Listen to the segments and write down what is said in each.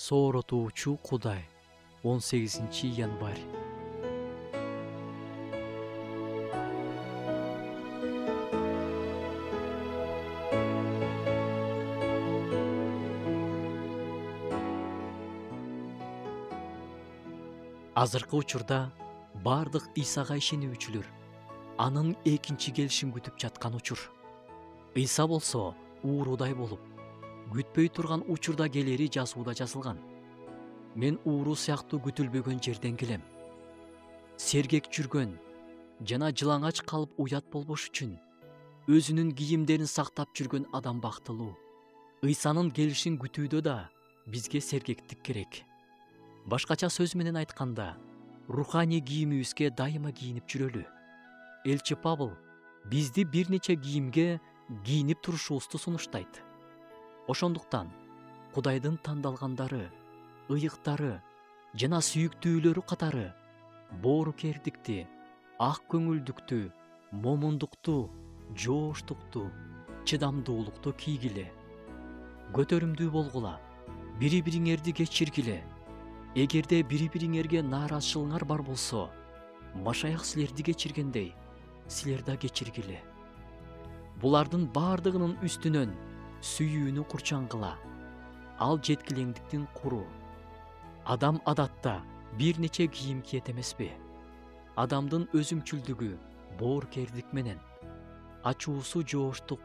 Сооротуучу Кудай 18 январь. Азыркы учурда бардык Исага ишенүүчүлөр анын экинчи келишин күтүп жаткан учур. Иса болсо уурудай болуп, күтпөй турган учурда келери жазууда жазылган. Мен ууру сыяктуу күтүлбөгөн жерден келем. Сергек жүргөн жана жылаңач калып уят болбош үчүн өзүнүн кийимдерин сактап жүргөн адам бактылуу. Исанын келишин күтүүдө да бизге сергектик керек. Башкача сөз менен айтканда, руханий кийимибизге дайыма кийинип жүрөлү. Элчи Павыл бизди бир нече кийимге кийинип турушубузду сунуштайт. Ошондуктан Кудайдын тандалгандары, ыйыктары жана сүйүктүүлөрү катары боорукердикти, ак көңүлдүктү, момундукту, жооштукту, чыдамдуулукту кийгиле. Көтөрүмдүү болгула, бири-бириңерди кечиргиле. Эгерде бири-бириңерге нааразычылыгыңар бар болсо, Машаяк силерди кечиргендей, силер да кечиргиле. Булардын бардыгынын үстүнөн сүйүүнү курчаңгыла. Ал жеткилеңдиктин куру. Адам адатта бир нече кийим кийет эмеспи? Адамдын өзүмчүлдүгү боорукердик менен, ачуусу жооштук,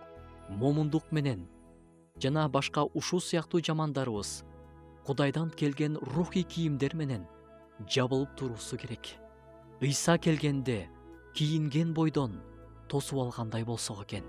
момундук менен жана башка ушул сыяктуу жамандарыбыз Кудайдан келген рухий кийимдер менен жабылып туруусу керек. Иса келгенде кийинген бойдон тосуп алгандай болсок экен.